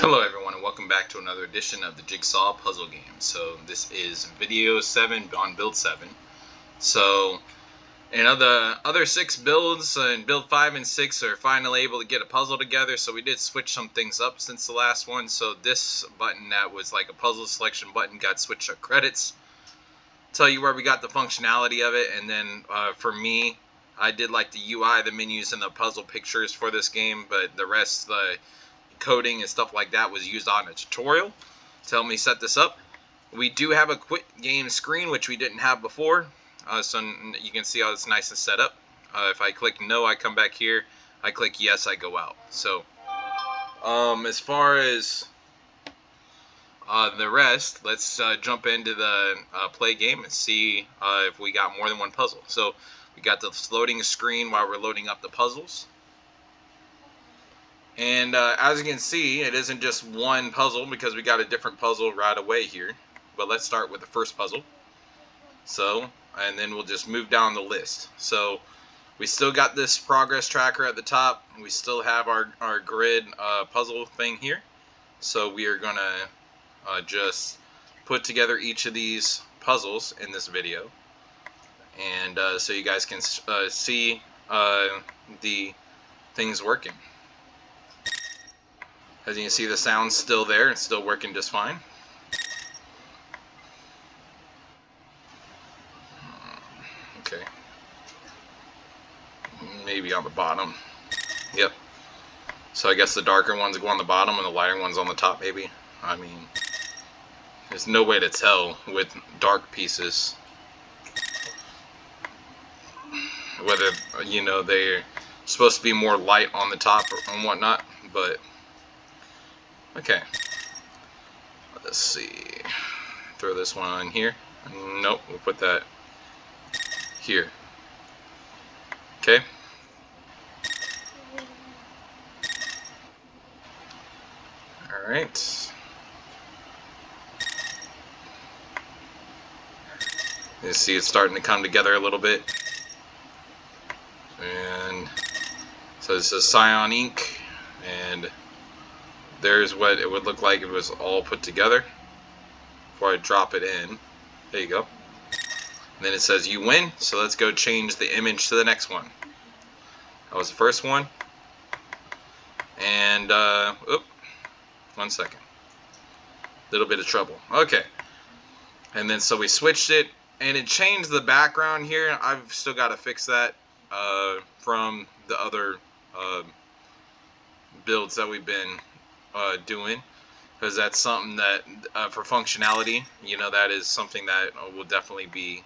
Hello everyone and welcome back to another edition of the Jigsaw puzzle game. So this is video 7 on build 7. So the other 6 builds and build 5 and 6 are finally able to get a puzzle together, so we did switch some things up since the last one. So this button that was like a puzzle selection button got switched to credits. Tell you where we got the functionality of it, and then for me, I did like the UI, the menus, and the puzzle pictures for this game, but the rest, the coding and stuff like that, was used on a tutorial to help me set this up. We do have a quit game screen, which we didn't have before, so you can see how it's nice and set up. If I click no, I come back here. I click yes, I go out. So as far as the rest, let's jump into the play game and see if we got more than one puzzle. So we got this loading screen while we're loading up the puzzles. And as you can see, it isn't just one puzzle because we got a different puzzle right away here. But let's start with the first puzzle. So, and then we'll just move down the list. So we still got this progress tracker at the top. We still have our grid puzzle thing here. So we are going to just put together each of these puzzles in this video. And so you guys can see the things working. As you can see, the sound's still there. It's still working just fine. Okay. Maybe on the bottom. Yep. So I guess the darker ones go on the bottom and the lighter ones on the top, maybe. I mean, there's no way to tell with dark pieces whether, you know, they're supposed to be more light on the top or and whatnot, but okay. Let's see. Throw this one on here. Nope, we'll put that here. Okay. Alright. You see it's starting to come together a little bit. And so this is cyan ink, and there's what it would look like if it was all put together before I drop it in. There you go. And then it says you win, so let's go change the image to the next one. That was the first one. And, oop, 1 second. Little bit of trouble. Okay. And then so we switched it, and it changed the background here. I've still got to fix that from the other builds that we've been doing, because that's something that for functionality, you know, that is something that will definitely be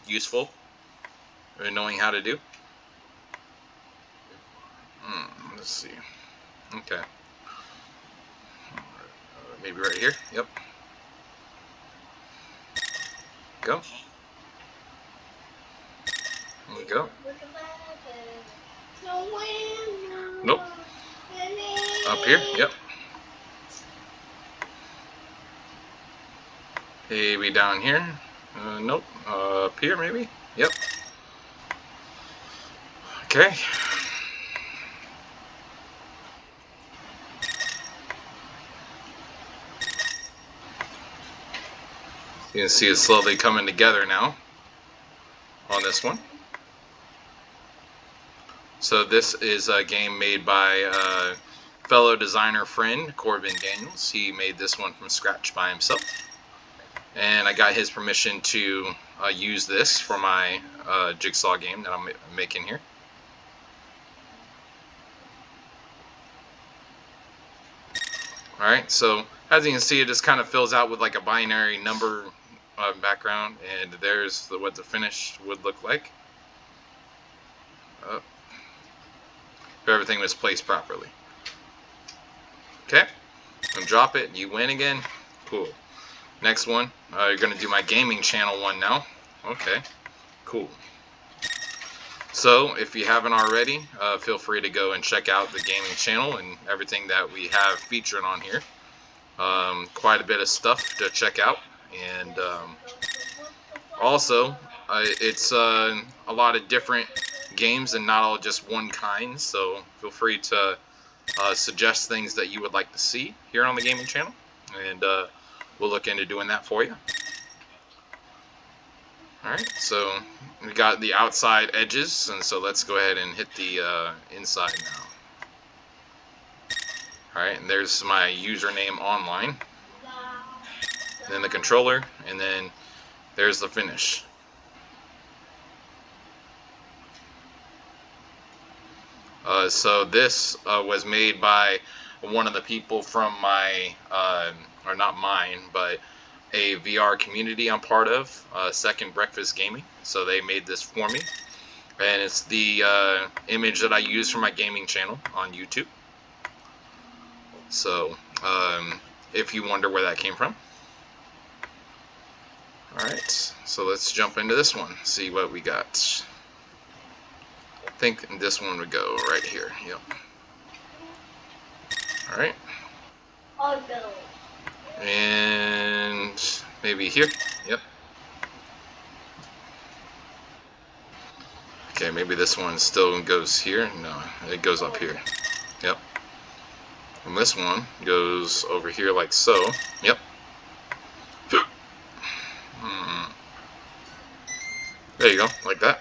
useful in knowing how to do. Let's see. Okay. Maybe right here. Yep. Go. There you go. Nope. Up here. Yep. Maybe down here. Nope. Up here maybe. Yep. Okay. You can see it slowly coming together now on this one. So this is a game made by fellow designer friend Corbin Daniels. He made this one from scratch by himself, and I got his permission to use this for my jigsaw game that I'm making here. Alright, so as you can see, it just kind of fills out with like a binary number background, and there's what the finished would look like if everything was placed properly. Okay, and drop it, you win again. Cool. Next one, you're going to do my gaming channel one now. Okay, cool. So if you haven't already, feel free to go and check out the gaming channel and everything that we have featured on here. Quite a bit of stuff to check out, and also it's a lot of different games and not all just one kind, so feel free to suggest things that you would like to see here on the gaming channel, and we'll look into doing that for you. Alright, so we got the outside edges, and so let's go ahead and hit the inside now. Alright, and there's my username online, and then the controller, and then there's the finish. So this was made by one of the people from my, or not mine, but a VR community I'm part of, Second Breakfast Gaming. So they made this for me, and it's the image that I use for my gaming channel on YouTube. So if you wonder where that came from. Alright, so let's jump into this one, see what we got. I think this one would go right here. Yep. Alright. And maybe here. Yep. Okay, maybe this one still goes here. No, it goes up here. Yep. And this one goes over here like so. Yep. There you go, like that.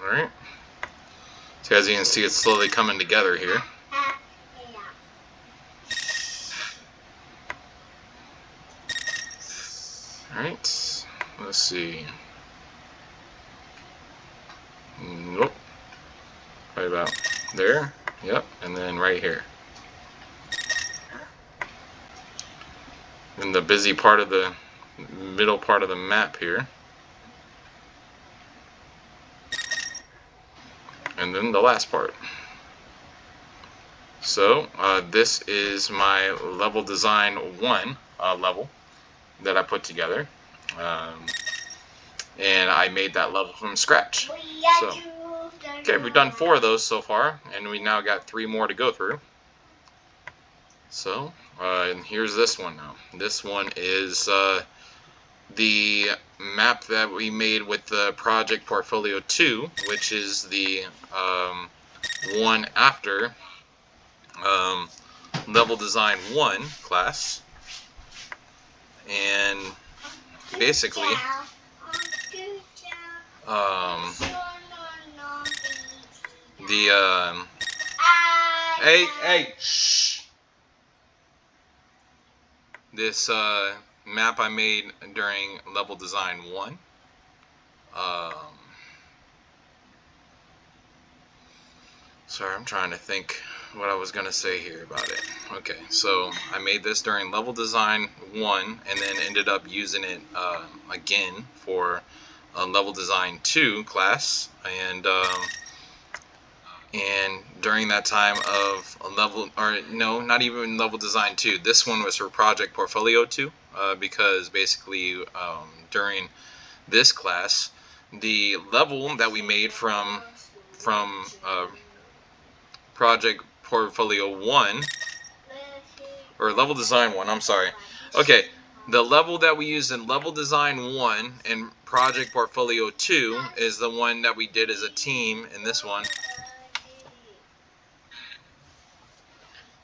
Alright. So as you can see, it's slowly coming together here. Alright. Let's see. Nope. Right about there. Yep. And then right here. In the busy part of the middle part of the map here. And then the last part. So this is my level design 1 level that I put together, and I made that level from scratch. So okay, we've done 4 of those so far, and we now got 3 more to go through. So and here's this one now. This one is the map that we made with the Project Portfolio 2, which is the one after Level Design 1 class. And basically shh. This map I made during Level Design 1. Sorry, I'm trying to think what I was going to say here about it. Okay, so I made this during Level Design 1 and then ended up using it again for a Level Design 2 class. And during that time of a level, or no, not even Level Design 2. This one was for Project Portfolio 2 because basically during this class, the level that we made from Project Portfolio 1, or Level Design 1, I'm sorry. Okay, the level that we used in Level Design 1 and Project Portfolio 2 is the one that we did as a team in this one.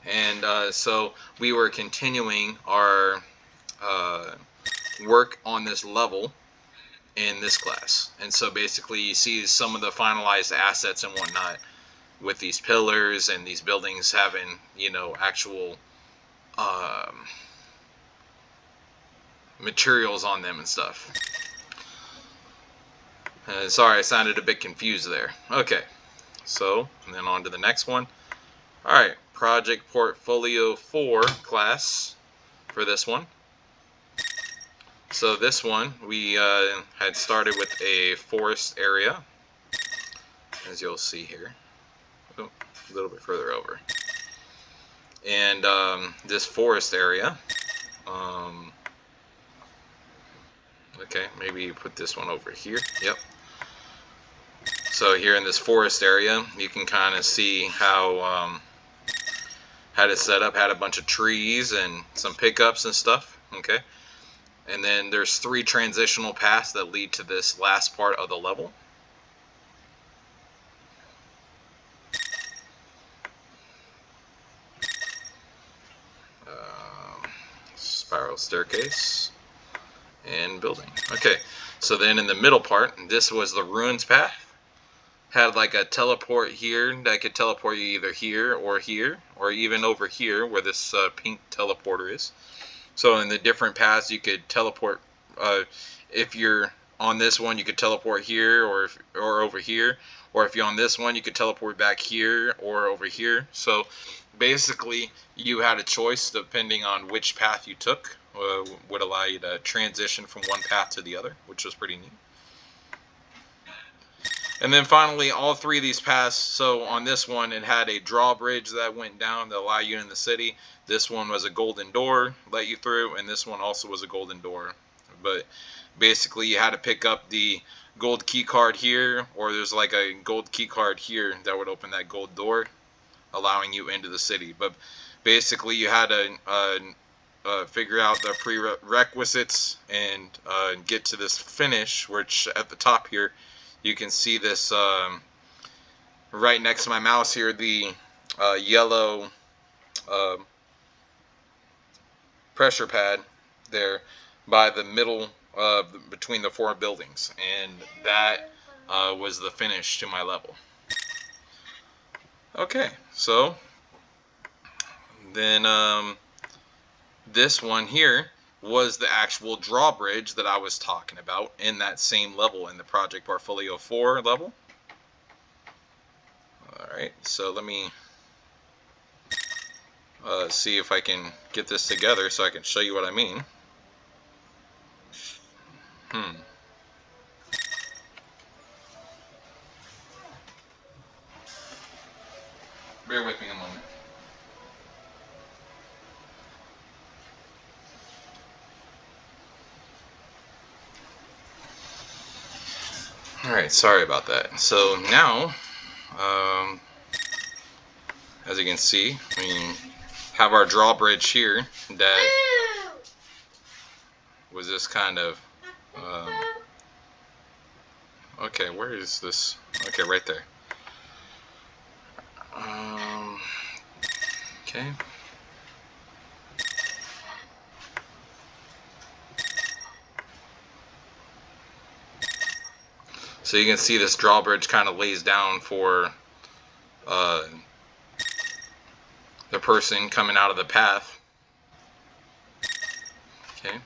And so we were continuing our work on this level in this class. And so basically you see some of the finalized assets and whatnot with these pillars and these buildings having, you know, actual materials on them and stuff. Sorry, I sounded a bit confused there. Okay, so and then on to the next one. Alright, Project Portfolio 4 class for this one. So this one, we had started with a forest area, as you'll see here. Oh, a little bit further over. And this forest area, okay, maybe you put this one over here. Yep. So here in this forest area, you can kind of see how had it set up, had a bunch of trees and some pickups and stuff. Okay. And then there's 3 transitional paths that lead to this last part of the level. spiral staircase, and building. Okay, so then in the middle part, this was the ruins path. Had like a teleport here that could teleport you either here, or even over here where this pink teleporter is. So in the different paths, you could teleport. If you're on this one, you could teleport here or over here. Or if you're on this one, you could teleport back here or over here. So basically, you had a choice depending on which path you took. Would allow you to transition from one path to the other, which was pretty neat. And then finally, all three of these paths, so on this one, it had a drawbridge that went down that allowed you in the city. This one was a golden door, let you through, and this one also was a golden door. But basically, you had to pick up the gold key card here, or there's like a gold key card here that would open that gold door, allowing you into the city. But basically, you had to figure out the prerequisites and get to this finish, which at the top here, you can see this right next to my mouse here, the yellow pressure pad there by the middle between the four buildings, and that was the finish to my level. Okay, so then this one here was the actual drawbridge that I was talking about in that same level, in the Project Portfolio 4 level. Alright, so let me see if I can get this together so I can show you what I mean. Bear with me a moment. Alright, sorry about that. So now, as you can see, we have our drawbridge here that was this kind of, okay, where is this? Okay, right there. Okay. So you can see this drawbridge kind of lays down for the person coming out of the path. Okay.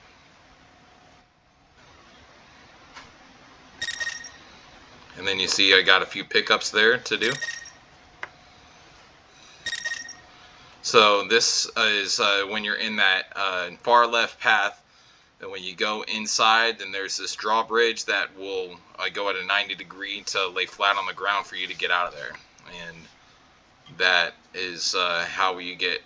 And then you see I got a few pickups there to do. So this is when you're in that far left path, and when you go inside, then there's this drawbridge that will go at a 90-degree to lay flat on the ground for you to get out of there. And that is how you get,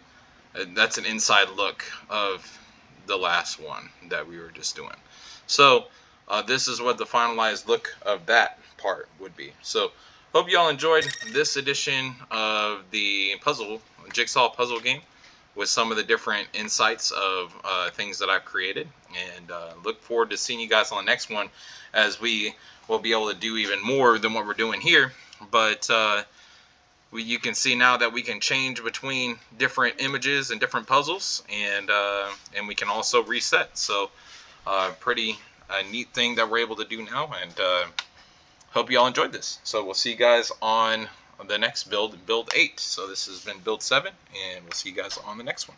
that's an inside look of the last one that we were just doing. So this is what the finalized look of that part would be. So hope y'all enjoyed this edition of the Jigsaw puzzle game with some of the different insights of things that I've created, and look forward to seeing you guys on the next one, as we will be able to do even more than what we're doing here. But you can see now that we can change between different images and different puzzles, and we can also reset. So pretty neat thing that we're able to do now, and hope you all enjoyed this. So we'll see you guys on the next build, Build 8. So this has been Build 7, and we'll see you guys on the next one.